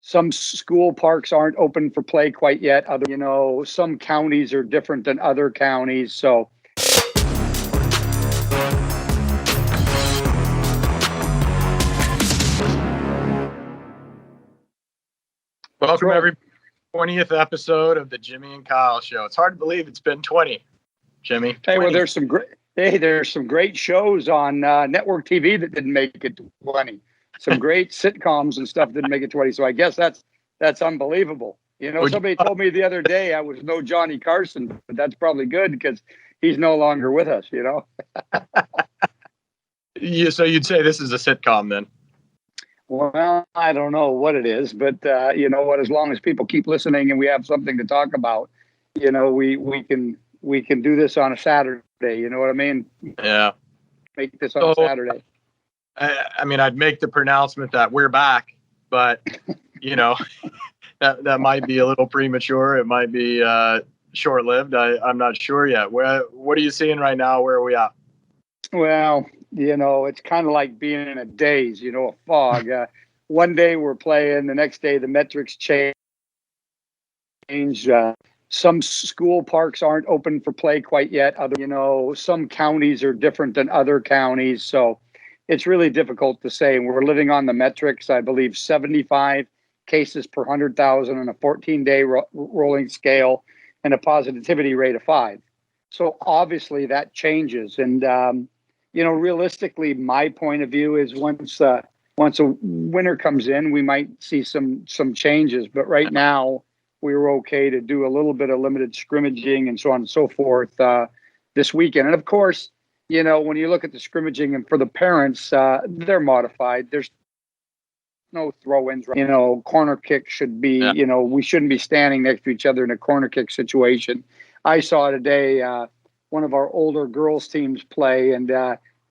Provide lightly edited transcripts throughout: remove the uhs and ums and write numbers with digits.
some school parks aren't open for play quite yet. Some counties are different than other counties. So welcome every 20th episode of the Jimmy and Kyle Show. It's hard to believe it's been 20, Jimmy. 20. Hey, well, there's some great shows on network TV that didn't make it to 20. Some great sitcoms and stuff didn't make it 20. So I guess that's unbelievable. Somebody told me the other day I was no Johnny Carson, but that's probably good because he's no longer with us. So you'd say this is a sitcom then? Well, I don't know what it is, but you know what? As long as people keep listening and we have something to talk about, we can do this on a Saturday. You know what I mean? Yeah. Make this on a Saturday. I mean, I'd make the pronouncement that we're back, but that might be a little premature. It might be short-lived. I'm not sure yet. What are you seeing right now? Where are we at? Well, it's kind of like being in a daze, a fog. One day we're playing, the next day the metrics change. Some school parks aren't open for play quite yet. Some counties are different than other counties. So it's really difficult to say. We're living on the metrics, I believe 75 cases per 100,000 on a 14-day rolling scale and a positivity rate of 5. So obviously that changes. And, realistically, my point of view is once a winter comes in, we might see some changes. But right now, we were okay to do a little bit of limited scrimmaging and so on and so forth this weekend. And of course, when you look at the scrimmaging and for the parents, they're modified. There's no throw-ins. Corner kick should be, we shouldn't be standing next to each other in a corner kick situation. I saw today one of our older girls teams play, and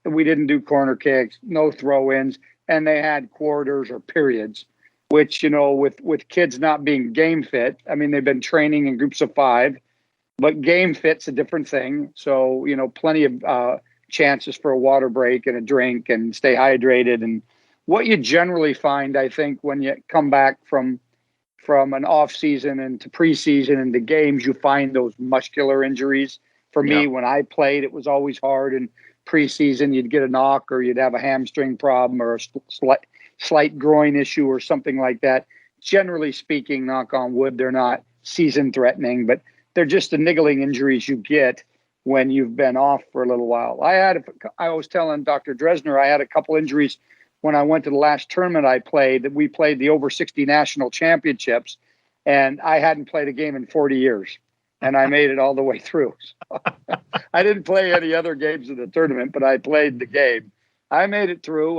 we didn't do corner kicks, no throw-ins, and they had quarters or periods, which, with kids not being game fit, I mean, they've been training in groups of 5, but game fit's a different thing. So, plenty of chances for a water break and a drink and stay hydrated. And what you generally find, I think, when you come back from an off season into preseason into games, you find those muscular injuries. For me, when I played, it was always hard. In preseason, you'd get a knock or you'd have a hamstring problem or a slight groin issue or something like that. Generally speaking, knock on wood, they're not season threatening, but they're just the niggling injuries you get when you've been off for a little while. I was telling Dr. Dresner, I had a couple injuries when I went to the last tournament I played, that we played the over 60 national championships, and I hadn't played a game in 40 years. And I made it all the way through. So I didn't play any other games in the tournament, but I played the game. I made it through.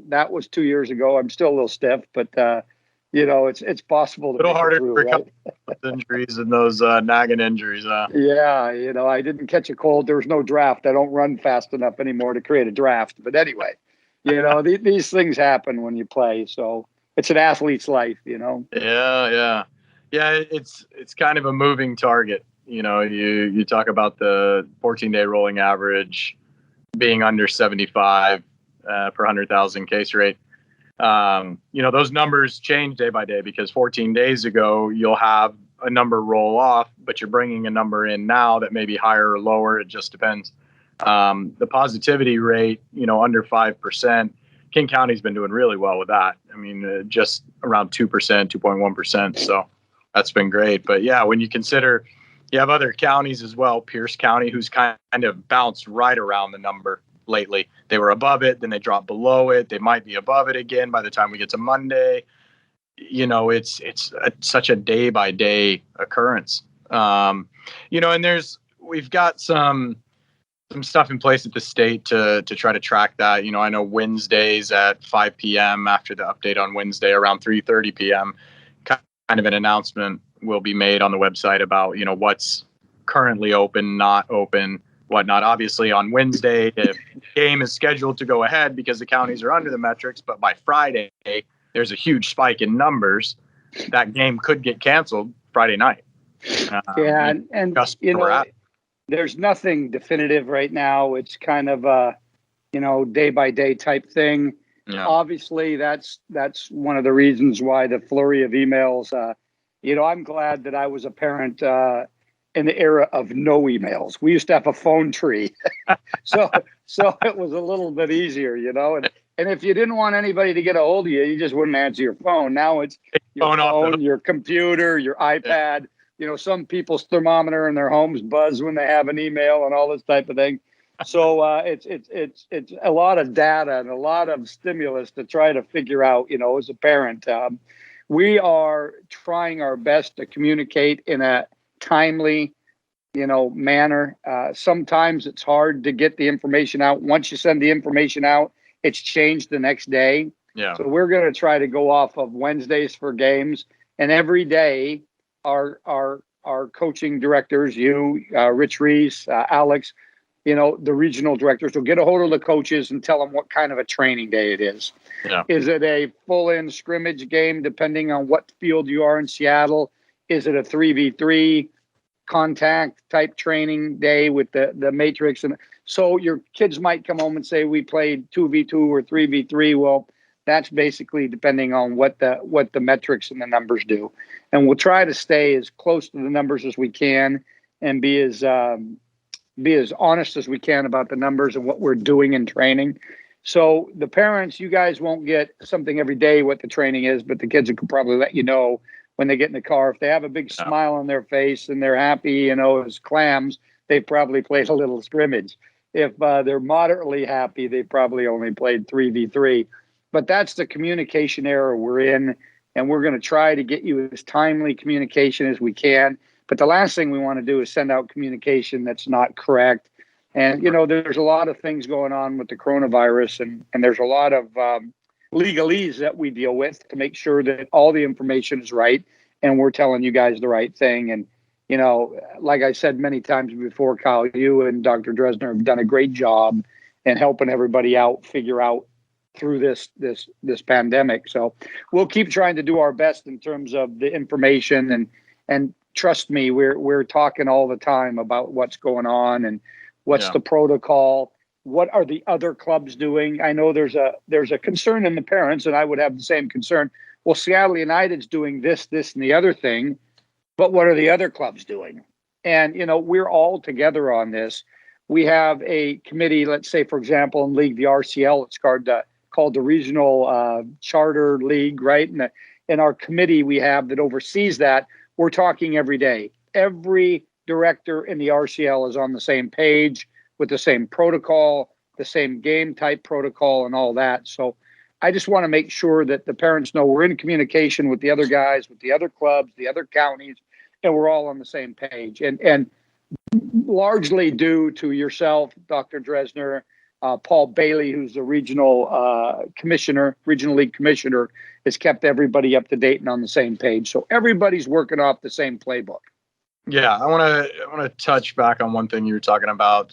That was 2 years ago. I'm still a little stiff, but it's possible to a little make harder it through, to right? recover injuries and those nagging injuries. Yeah, I didn't catch a cold. There was no draft. I don't run fast enough anymore to create a draft. But anyway, these things happen when you play. So it's an athlete's life, Yeah. It's kind of a moving target. You talk about the 14-day rolling average being under 75 per 100,000 case rate. Those numbers change day by day because 14 days ago, you'll have a number roll off, but you're bringing a number in now that may be higher or lower. It just depends. The positivity rate, under 5%, King County's been doing really well with that. I mean, just around 2%, 2.1%. So that's been great. But yeah, when you consider you have other counties as well, Pierce County, who's kind of bounced right around the number lately. They were above it, then they dropped below it. They might be above it again by the time we get to Monday. It's such a day by day occurrence. And we've got some stuff in place at the state to try to track that. I know Wednesdays at 5 p.m. after the update on Wednesday around 3:30 p.m. kind of an announcement will be made on the website about, what's currently open, not open, whatnot. Obviously on Wednesday, if the game is scheduled to go ahead because the counties are under the metrics, but by Friday, there's a huge spike in numbers, that game could get canceled Friday night. There's nothing definitive right now. It's kind of a, day by day type thing. Obviously, that's one of the reasons why the flurry of emails. I'm glad that I was a parent in the era of no emails. We used to have a phone tree, so it was a little bit easier, And if you didn't want anybody to get a hold of you, you just wouldn't answer your phone. Now it's your phone, your computer, your iPad. Some people's thermometer in their homes buzz when they have an email and all this type of thing. So it's a lot of data and a lot of stimulus to try to figure out, as a parent. We are trying our best to communicate in a timely, manner. Sometimes it's hard to get the information out. Once you send the information out, it's changed the next day. Yeah. So we're going to try to go off of Wednesdays for games, and every day our coaching directors, Rich Reese, Alex, the regional directors will get a hold of the coaches and tell them what kind of a training day it is. Yeah. Is it a full-in scrimmage game, depending on what field you are in Seattle? Is it a 3v3 contact type training day with the matrix? And so your kids might come home and say, we played 2v2 or 3v3. Well, that's basically depending on what the metrics and the numbers do. And we'll try to stay as close to the numbers as we can and be as honest as we can about the numbers and what we're doing in training. So the parents, you guys won't get something every day what the training is, but the kids will probably let you know when they get in the car. If they have a big smile on their face and they're happy, as clams, they probably played a little scrimmage. If they're moderately happy, they probably only played 3v3. But that's the communication era we're in, and we're going to try to get you as timely communication as we can. But the last thing we want to do is send out communication that's not correct. And, there's a lot of things going on with the coronavirus, and there's a lot of legalese that we deal with to make sure that all the information is right and we're telling you guys the right thing. And, like I said many times before, Kyle, you and Dr. Dresner have done a great job in helping everybody out, figure out through this pandemic. So we'll keep trying to do our best in terms of the information, and trust me, we're talking all the time about what's going on and what's the protocol. What are the other clubs doing? I know there's a concern in the parents, and I would have the same concern. Well, Seattle United's doing this, and the other thing, but what are the other clubs doing? And, we're all together on this. We have a committee, let's say, for example, in League, the RCL, it's called the Regional Charter League, right? And in our committee we have that oversees that, we're talking every day. Every director in the RCL is on the same page with the same protocol, the same game type protocol and all that. So I just want to make sure that the parents know we're in communication with the other guys, with the other clubs, the other counties, and we're all on the same page. And largely due to yourself, Dr. Dresner, Paul Bailey, who's the regional league commissioner, has kept everybody up to date and on the same page. So everybody's working off the same playbook. Yeah, I want to touch back on one thing you were talking about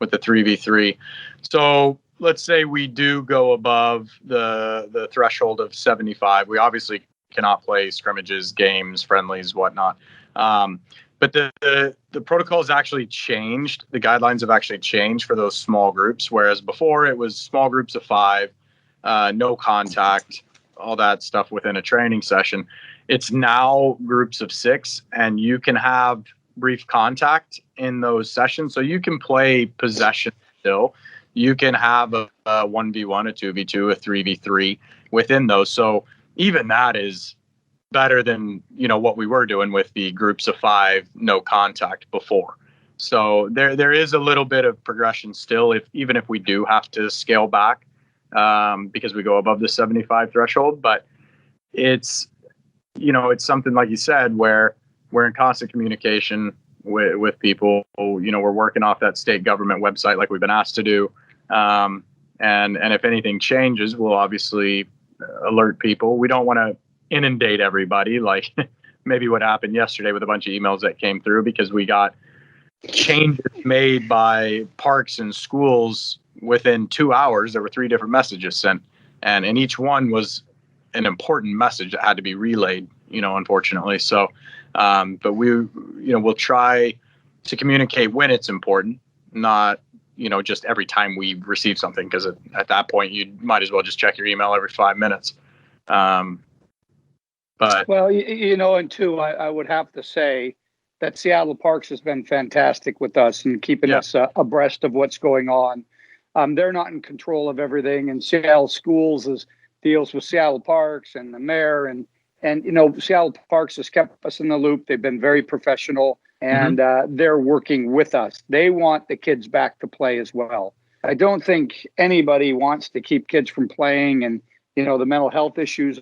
with the 3v3. So let's say we do go above the threshold of 75. We obviously cannot play scrimmages, games, friendlies, whatnot. But the protocol has actually changed. The guidelines have actually changed for those small groups, whereas before it was small groups of 5, no contact, all that stuff within a training session. It's now groups of 6, and you can have brief contact in those sessions. So you can play possession still. You can have a 1v1, a 2v2, a 3v3 within those. So even that is better than, what we were doing with the groups of 5, no contact before. So there is a little bit of progression still, even if we do have to scale back because we go above the 75 threshold. But it's something, like you said, where we're in constant communication with people. We're working off that state government website like we've been asked to do. And if anything changes, we'll obviously alert people. We don't want to inundate everybody like maybe what happened yesterday with a bunch of emails that came through, because we got changes made by parks and schools within 2 hours. There were 3 different messages sent, and each one was an important message that had to be relayed, unfortunately. So, but we'll try to communicate when it's important, not, just every time we receive something, because at that point you might as well just check your email every 5 minutes. But well, and two, I would have to say that Seattle Parks has been fantastic with us and keeping us abreast of what's going on. They're not in control of everything, and Seattle Schools deals with Seattle Parks and the mayor, and Seattle Parks has kept us in the loop. They've been very professional, and they're working with us. They want the kids back to play as well. I don't think anybody wants to keep kids from playing, and the mental health issues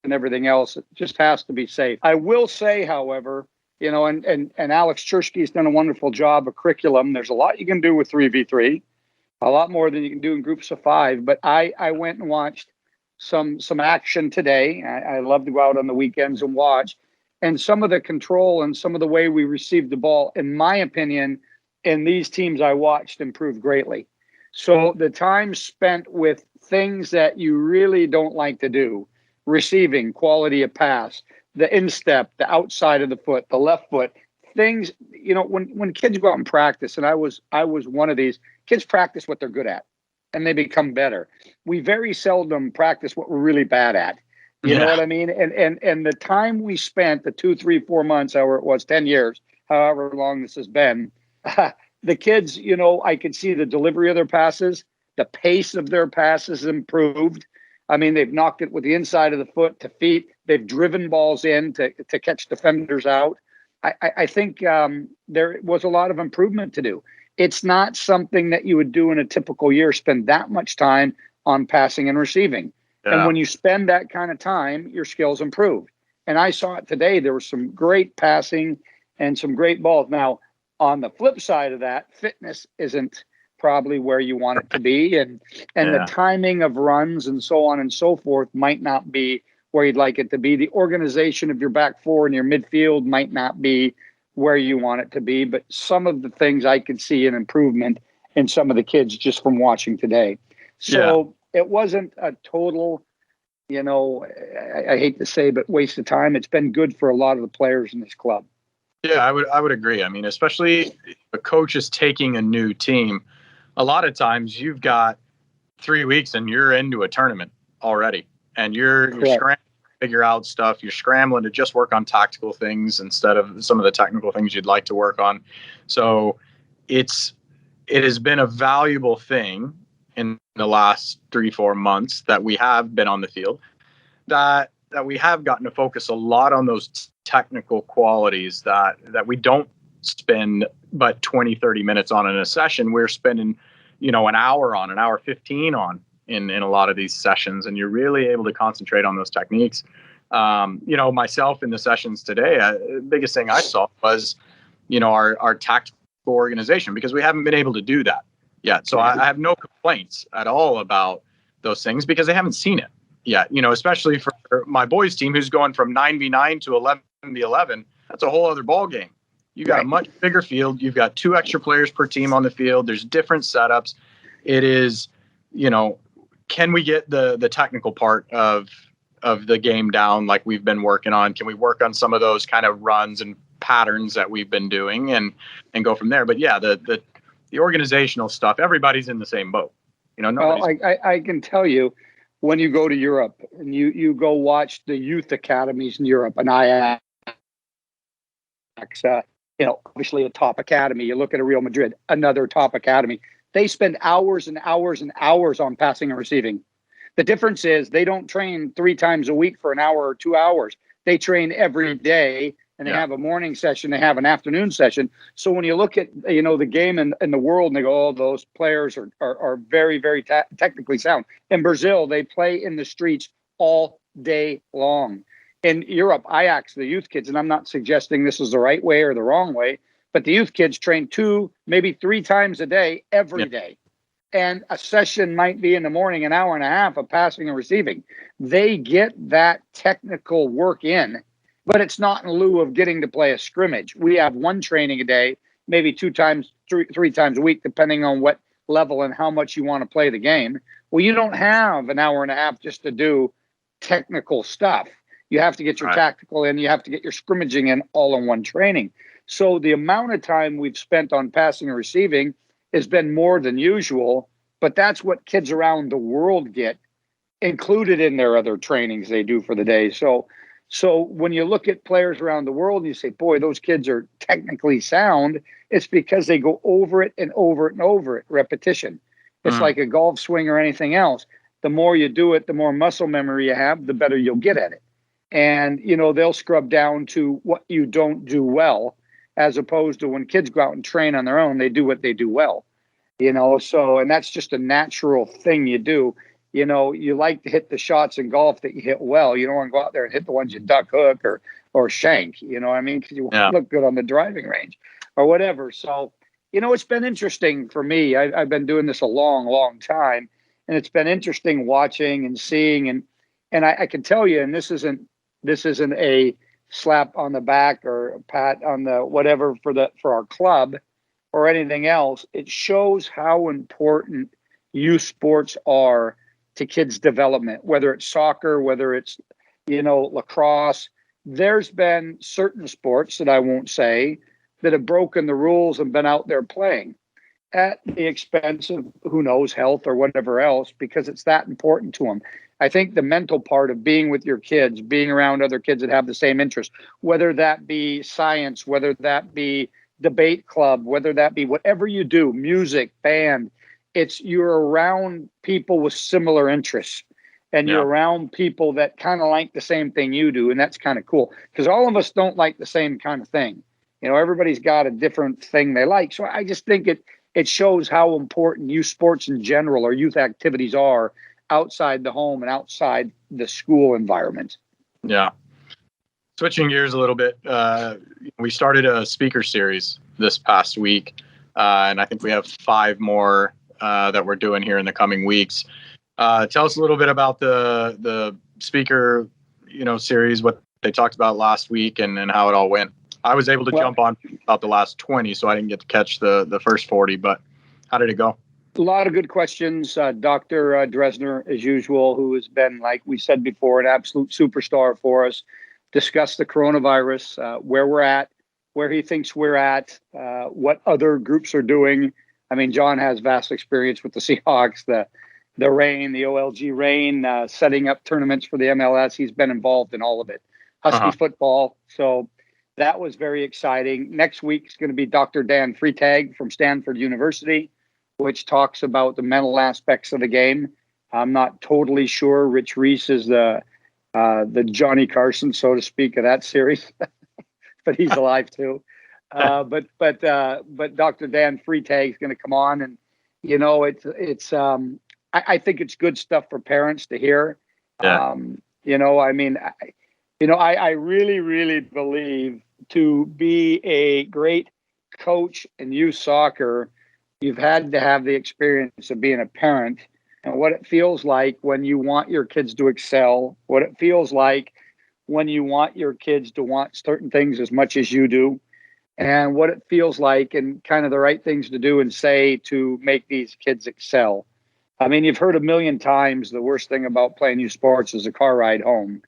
and everything else. It just has to be safe. I will say, however, and Alex Chersky's done a wonderful job of curriculum. There's a lot you can do with 3v3, a lot more than you can do in groups of 5. But I went and watched some action today. I love to go out on the weekends and watch. And some of the control and some of the way we received the ball, in my opinion, in these teams I watched, improved greatly. So the time spent with things that you really don't like to do, receiving, quality of pass, the instep, the outside of the foot, the left foot, things, when kids go out and practice, and I was one of these, kids practice what they're good at and they become better. We very seldom practice what we're really bad at. You know what I mean? And the time we spent, the 2, 3, 4 months, however it was, 10 years, however long this has been, the kids, I could see the delivery of their passes, the pace of their passes improved. I mean, they've knocked it with the inside of the foot to feet. They've driven balls in to catch defenders out. I think there was a lot of improvement to do. It's not something that you would do in a typical year, spend that much time on passing and receiving. Yeah. And when you spend that kind of time, your skills improve. And I saw it today. There was some great passing and some great balls. Now, on the flip side of that, fitness isn't probably where you want it to be, and the timing of runs and so on and so forth might not be where you'd like it to be. The organization of your back four and your midfield might not be where you want it to be, but some of the things I could see an improvement in some of the kids just from watching today. So it wasn't a total, I hate to say, but waste of time. It's been good for a lot of the players in this club. Yeah, I would agree. I mean, especially a coach is taking a new team. A lot of times you've got 3 weeks and you're into a tournament already, and you're scrambling to figure out stuff. You're scrambling to just work on tactical things instead of some of the technical things you'd like to work on. So it has been a valuable thing in the last 3-4 months that we have been on the field, that we have gotten to focus a lot on those technical qualities that we don't spend but 20-30 minutes on in a session. We're spending an hour 15 on in a lot of these sessions, and you're really able to concentrate on those techniques. Myself in the sessions today, the biggest thing I saw was our tactical organization, because we haven't been able to do that yet. So I have no complaints at all about those things because they haven't seen it yet, especially for my boys team who's going from 9v9 to 11v11. That's a whole other ball game. You got a much bigger field. You've got 2 extra players per team on the field. There's different setups. It is, can we get the technical part of the game down like we've been working on? Can we work on some of those kind of runs and patterns that we've been doing and go from there? But the organizational stuff, everybody's in the same boat. I can tell you, when you go to Europe and you go watch the youth academies in Europe, and Ajax, obviously a top academy. You look at a Real Madrid, another top academy. They spend hours and hours and hours on passing and receiving. The difference is they don't train 3 times a week for an hour or 2 hours. They train every day, and they have a morning session. They have an afternoon session. So when you look at, the game in the world, and they go, oh, those players are very, very technically sound. In Brazil, they play in the streets all day long. In Europe, Ajax, the youth kids, and I'm not suggesting this is the right way or the wrong way, but the youth kids train 2, maybe 3 times a day, every day. And a session might be in the morning, an hour and a half of passing and receiving. They get that technical work in, but it's not in lieu of getting to play a scrimmage. We have 1 training a day, maybe 2 times, 3 times a week, depending on what level and how much you want to play the game. Well, you don't have an hour and a half just to do technical stuff. You have to get your tactical in. You have to get your scrimmaging in all in 1 training. So the amount of time we've spent on passing and receiving has been more than usual, but that's what kids around the world get included in their other trainings they do for the day. So when you look at players around the world and you say, boy, those kids are technically sound, it's because they go over it and over it and over it, repetition. It's like a golf swing or anything else. The more you do it, the more muscle memory you have, the better you'll get at it. And, they'll scrub down to what you don't do well, as opposed to when kids go out and train on their own, they do what they do well, so, and that's just a natural thing you do. You like to hit the shots in golf that you hit well. You don't want to go out there and hit the ones you duck hook or shank, you know what I mean? Because you want to look good on the driving range or whatever. So, it's been interesting for me. I've been doing this a long, long time, and it's been interesting watching and seeing. And I can tell you, and this isn't a slap on the back or a pat on the whatever for our club or anything else. It shows how important youth sports are to kids' development, whether it's soccer, whether it's, lacrosse. There's been certain sports that I won't say that have broken the rules and been out there playing at the expense of who knows, health or whatever else, because it's that important to them. I think the mental part of being with your kids, being around other kids that have the same interest, whether that be science, whether that be debate club, whether that be whatever you do, music, band, you're around people with similar interests, and you're around people that kind of like the same thing you do. And that's kind of cool, because all of us don't like the same kind of thing. Everybody's got a different thing they like. So I just think it shows how important youth sports in general or youth activities are outside the home and outside the school environment. Yeah. Switching gears a little bit, we started a speaker series this past week, and I think we have 5 more that we're doing here in the coming weeks. Tell us a little bit about the speaker, series, what they talked about last week, and how it all went. I was able to jump on about the last 20, so I didn't get to catch the first 40, but how did it go? A lot of good questions. Dr. Dresner, as usual, who has been, like we said before, an absolute superstar for us, discussed the coronavirus, where we're at, where he thinks we're at, what other groups are doing. I mean, John has vast experience with the Seahawks, the Reign, the OLG Reign, setting up tournaments for the MLS. He's been involved in all of it. Husky football. So that was very exciting. Next week is going to be Dr. Dan Freitag from Stanford University, which talks about the mental aspects of the game. I'm not totally sure. Rich Reese is the Johnny Carson, so to speak, of that series, but he's alive too. But Dr. Dan Freitag is going to come on, and I think it's good stuff for parents to hear. Yeah. I really, really believe to be a great coach in youth soccer, you've had to have the experience of being a parent and what it feels like when you want your kids to excel, what it feels like when you want your kids to want certain things as much as you do, and what it feels like and kind of the right things to do and say to make these kids excel. I mean, you've heard a million times the worst thing about playing youth sports is a car ride home.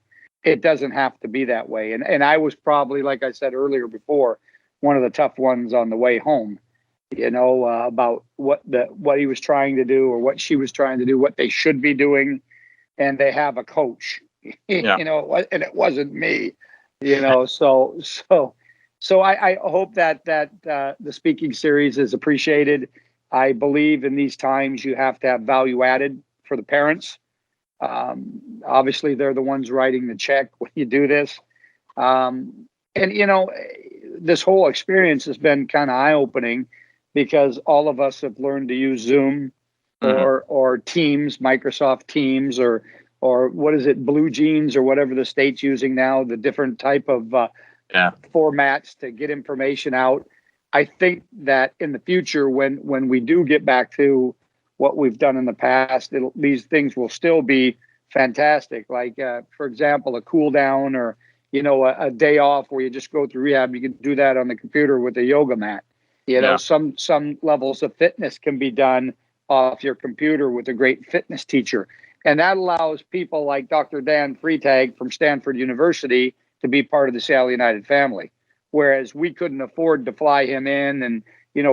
It doesn't have to be that way. And I was probably, like I said earlier before, one of the tough ones on the way home, about what he was trying to do or what she was trying to do, what they should be doing. And they have a coach, and it wasn't me, So I hope that the speaking series is appreciated. I believe in these times you have to have value added for the parents. Obviously, they're the ones writing the check when you do this. This whole experience has been kind of eye-opening because all of us have learned to use Zoom or Teams, Microsoft Teams, or what is it, Blue Jeans, or whatever the state's using now, the different type of formats to get information out. I think that in the future, when we do get back to what we've done in the past, these things will still be fantastic. Like, for example, a cool down or, a day off where you just go through rehab. You can do that on the computer with a yoga mat. Some levels of fitness can be done off your computer with a great fitness teacher. And that allows people like Dr. Dan Freitag from Stanford University to be part of the Seattle United family. Whereas we couldn't afford to fly him in and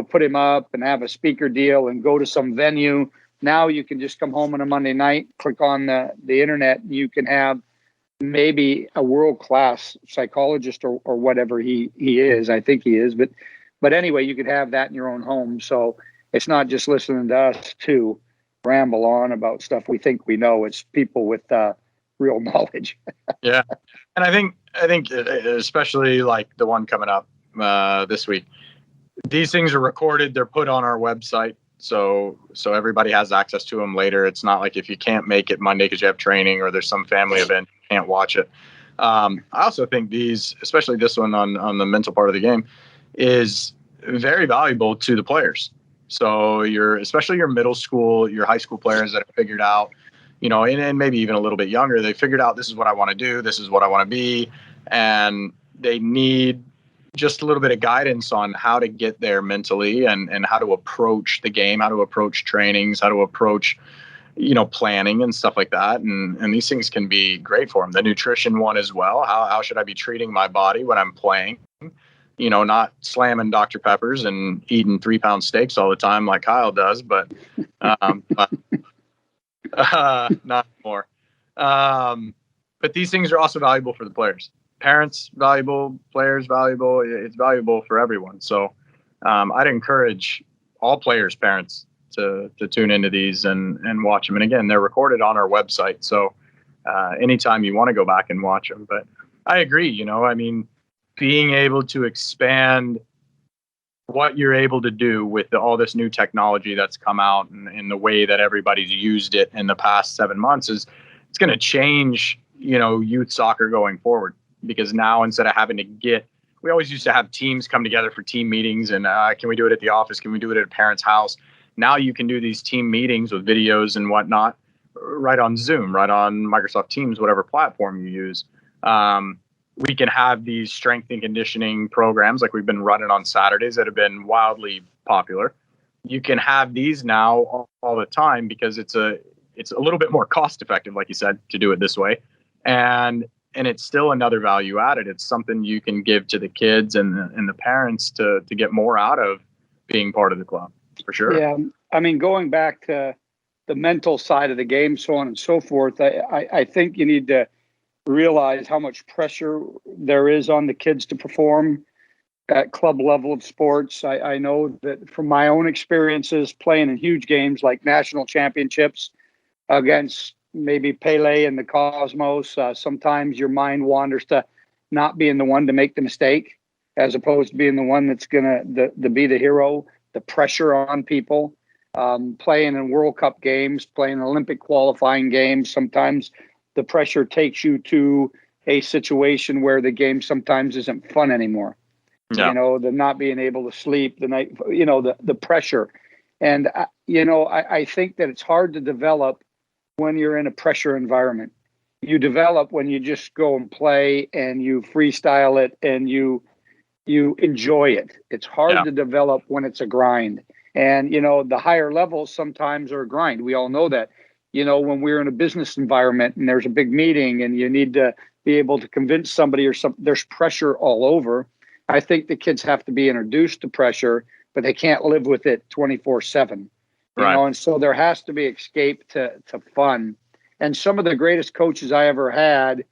put him up and have a speaker deal and go to some venue. Now you can just come home on a Monday night, click on the internet, and you can have maybe a world-class psychologist or whatever he is. I think he is, but anyway, you could have that in your own home. So it's not just listening to us to ramble on about stuff we think we know. It's people with real knowledge. Yeah, and I think especially like the one coming up this week, these things are recorded. They're put on our website, so everybody has access to them later. It's not like if you can't make it Monday because you have training or there's some family event, you can't watch it. I also think these, especially this one on the mental part of the game, is very valuable to the players. So especially your middle school, your high school players that have figured out, and maybe even a little bit younger, they figured out this is what I want to do, this is what I want to be, and they need just a little bit of guidance on how to get there mentally and how to approach the game, how to approach trainings, how to approach, planning and stuff like that. And these things can be great for them. The nutrition one as well. How should I be treating my body when I'm playing? Not slamming Dr. Peppers and eating 3-pound steaks all the time like Kyle does, but not more. But these things are also valuable for the players. Parents valuable, players valuable. It's valuable for everyone. So I'd encourage all players, parents to tune into these and watch them. And again, they're recorded on our website. So anytime you want to go back and watch them. But I agree, being able to expand what you're able to do with all this new technology that's come out and the way that everybody's used it in the past 7 months it's going to change, youth soccer going forward. Because now instead of having to we always used to have teams come together for team meetings and can we do it at the office? Can we do it at a parent's house? Now you can do these team meetings with videos and whatnot right on Zoom, right on Microsoft Teams, whatever platform you use. We can have these strength and conditioning programs like we've been running on Saturdays that have been wildly popular. You can have these now all the time because it's a little bit more cost effective, like you said, to do it this way. And it's still another value added. It's something you can give to the kids and the parents to get more out of being part of the club, for sure. Yeah. I mean, going back to the mental side of the game, so on and so forth, I think you need to realize how much pressure there is on the kids to perform at club level of sports. I know that from my own experiences playing in huge games like national championships against maybe Pele and the Cosmos, sometimes your mind wanders to not being the one to make the mistake as opposed to being the one that's going to be the hero. The pressure on people, playing in World Cup games, playing Olympic qualifying games, sometimes the pressure takes you to a situation where the game sometimes isn't fun anymore. Yeah. The not being able to sleep the night, the pressure. And, I think that it's hard to develop when you're in a pressure environment. You develop when you just go and play and you freestyle it and you enjoy it. It's hard to develop when it's a grind. And, the higher levels sometimes are a grind. We all know that. When we're in a business environment and there's a big meeting and you need to be able to convince somebody or something, there's pressure all over. I think the kids have to be introduced to pressure, but they can't live with it 24/7. Right. And so there has to be escape to fun. And some of the greatest coaches I ever had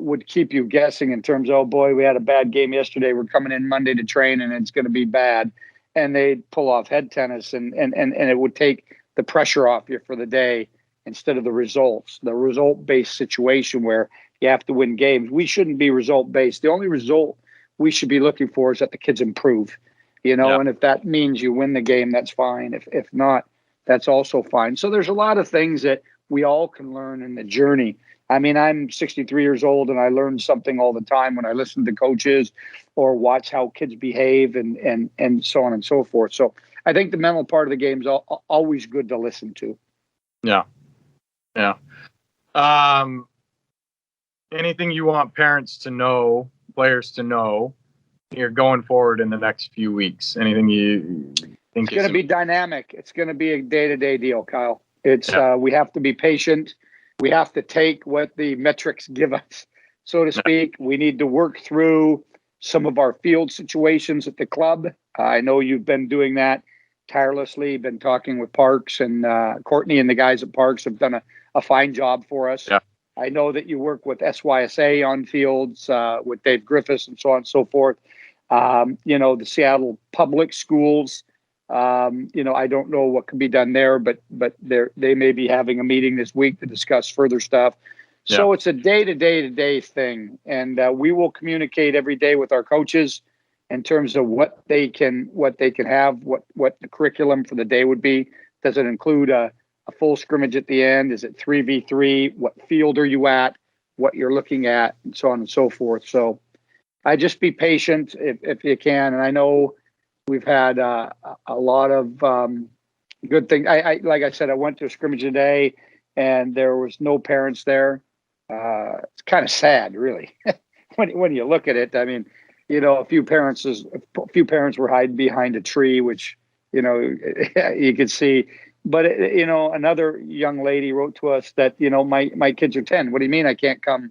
would keep you guessing in terms of, oh boy, we had a bad game yesterday. We're coming in Monday to train and it's going to be bad. And they'd pull off head tennis and it would take the pressure off you for the day instead of the result-based situation where you have to win games. We shouldn't be result-based. The only result we should be looking for is that the kids improve, and if that means you win the game, that's fine. If not, that's also fine. So there's a lot of things that we all can learn in the journey. I mean, I'm 63 years old and I learn something all the time when I listen to coaches or watch how kids behave and so on and so forth. So I think the mental part of the game is always good to listen to. Yeah. Yeah. Anything you want parents to know, players to know, you're going forward in the next few weeks? Anything you think? It's going to be dynamic. It's going to be a day-to-day deal, Kyle. We have to be patient. We have to take what the metrics give us, so to speak. We need to work through some of our field situations at the club. I know you've been doing that tirelessly, been talking with Parks, and Courtney and the guys at Parks have done a fine job for us. Yeah. I know that you work with SYSA on fields, with Dave Griffiths and so on and so forth. The Seattle public schools, I don't know what can be done there, but they may be having a meeting this week to discuss further stuff. So it's a day-to-day thing, and we will communicate every day with our coaches in terms of what they can have, what the curriculum for the day would be. Does it include a full scrimmage at the end? Is it 3v3? What field are you at? What you're looking at, and so on and so forth. So I just be patient if you can. And I know we've had a lot of good things. I like I said, I went to a scrimmage today, and there was no parents there. It's kind of sad, really, when you look at it. I mean, a few parents were hiding behind a tree, which you could see. But another young lady wrote to us that my kids are 10. What do you mean I can't come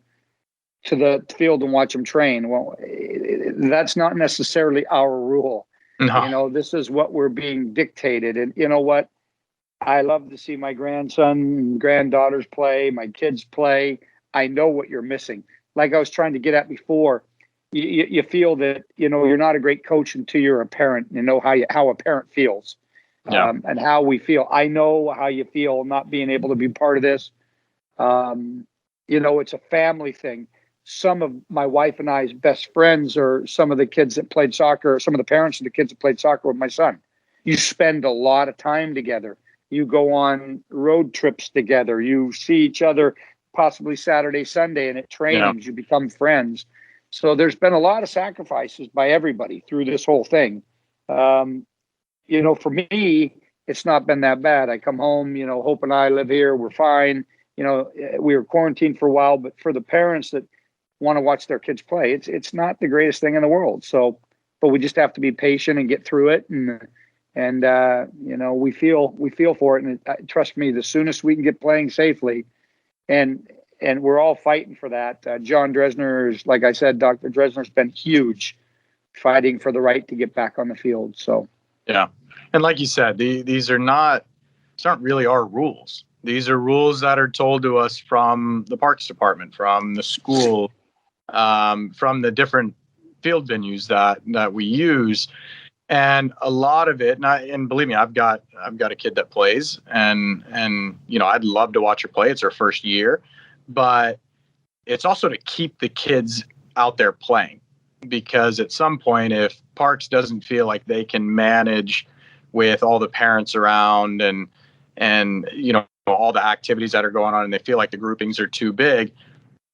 to the field and watch them train? Well, that's not necessarily our rule. No. This is what we're being dictated. And you know what? I love to see my grandson and granddaughters play, my kids play. I know what you're missing. Like I was trying to get at before, you feel that, you're not a great coach until you're a parent. You know how a parent feels, and how we feel. I know how you feel not being able to be part of this. It's a family thing. Some of my wife and I's best friends are some of the kids that played soccer, some of the parents of the kids that played soccer with my son. You spend a lot of time together. You go on road trips together. You see each other possibly Saturday, Sunday, and at trainings, you become friends. So there's been a lot of sacrifices by everybody through this whole thing. For me, it's not been that bad. I come home, Hope and I live here. We're fine. We were quarantined for a while, but for the parents that want to watch their kids play, it's not the greatest thing in the world. So, but we just have to be patient and get through it. And we feel for it. And trust me, the soonest we can get playing safely, and we're all fighting for that. John Dresner is, like I said, Dr. Dresner's been huge, fighting for the right to get back on the field. So, yeah. And like you said, these aren't really our rules. These are rules that are told to us from the Parks Department, from the school, from the different field venues that we use. And a lot of it, and believe me, I've got a kid that plays, and I'd love to watch her play. It's her first year, but it's also to keep the kids out there playing, because at some point, if Parks doesn't feel like they can manage with all the parents around and all the activities that are going on, and they feel like the groupings are too big,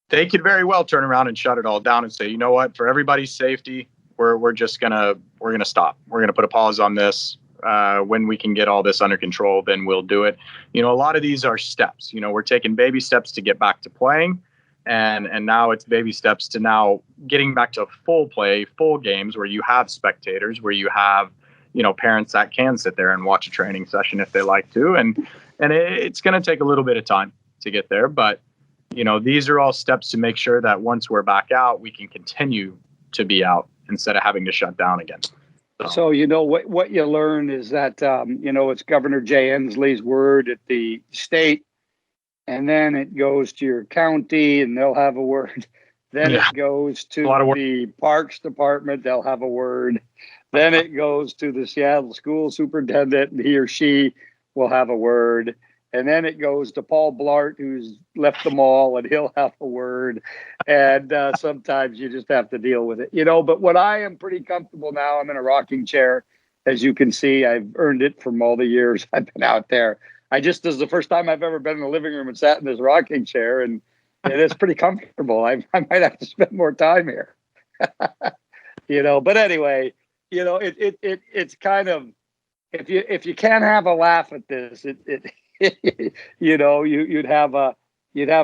they could very well turn around and shut it all down and say, you know what, for everybody's safety, we're gonna stop. We're gonna put a pause on this. When we can get all this under control, then we'll do it. A lot of these are steps. We're taking baby steps to get back to playing, and now it's baby steps to now getting back to full play, full games where you have spectators, where you have parents that can sit there and watch a training session if they like to, and it's going to take a little bit of time to get there, but these are all steps to make sure that once we're back out, we can continue to be out instead of having to shut down again. So what you learn is that it's Governor Jay Inslee's word at the state, and then it goes to your county, and they'll have a word. Then it goes to the Parks Department, they'll have a word. Then it goes to the Seattle school superintendent, and he or she will have a word. And then it goes to Paul Blart, who's left them all, and he'll have a word. And sometimes you just have to deal with it, But what I am pretty comfortable now, I'm in a rocking chair. As you can see, I've earned it from all the years I've been out there. This is the first time I've ever been in the living room and sat in this rocking chair, and it's pretty comfortable. I might have to spend more time here, But anyway, it's kind of, if you can't have a laugh at this, you'd have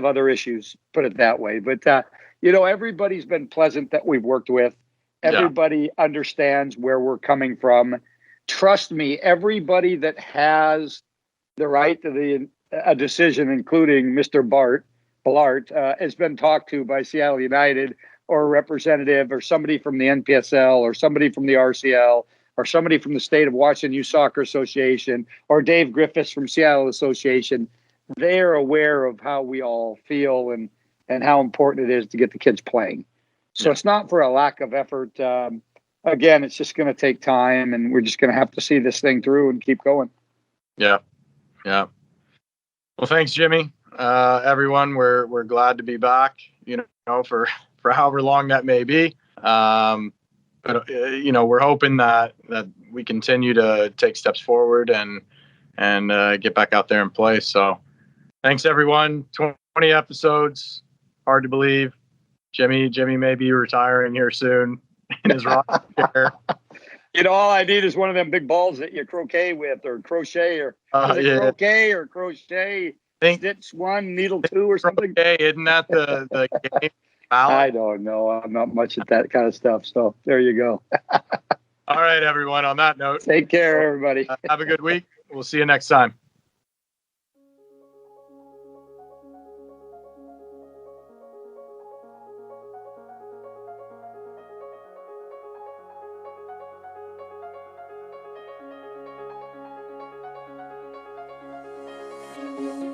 other issues, put it that way. But everybody's been pleasant that we've worked with. Everybody understands where we're coming from. Trust me, everybody that has the right to a decision, including Mr. Blart, has been talked to by Seattle United. or a representative or somebody from the NPSL or somebody from the RCL or somebody from the state of Washington Youth Soccer Association or Dave Griffiths from Seattle Association, they're aware of how we all feel and how important it is to get the kids playing. So it's not for a lack of effort. Again, it's just going to take time, and we're just going to have to see this thing through and keep going. Yeah. Yeah. Well, thanks, Jimmy. Everyone, we're glad to be back, for however long that may be. But we're hoping that we continue to take steps forward and get back out there and play. So thanks, everyone. 20 episodes. Hard to believe. Jimmy may be retiring here soon in his rocket chair. All I need is one of them big balls that you croquet with, or crochet, or croquet or crochet? Stitch 1, needle 2, or something. Okay, isn't that the game? I don't know. I'm not much at that kind of stuff. So there you go. All right, everyone. On that note, take care, everybody. Have a good week. We'll see you next time. Thank you.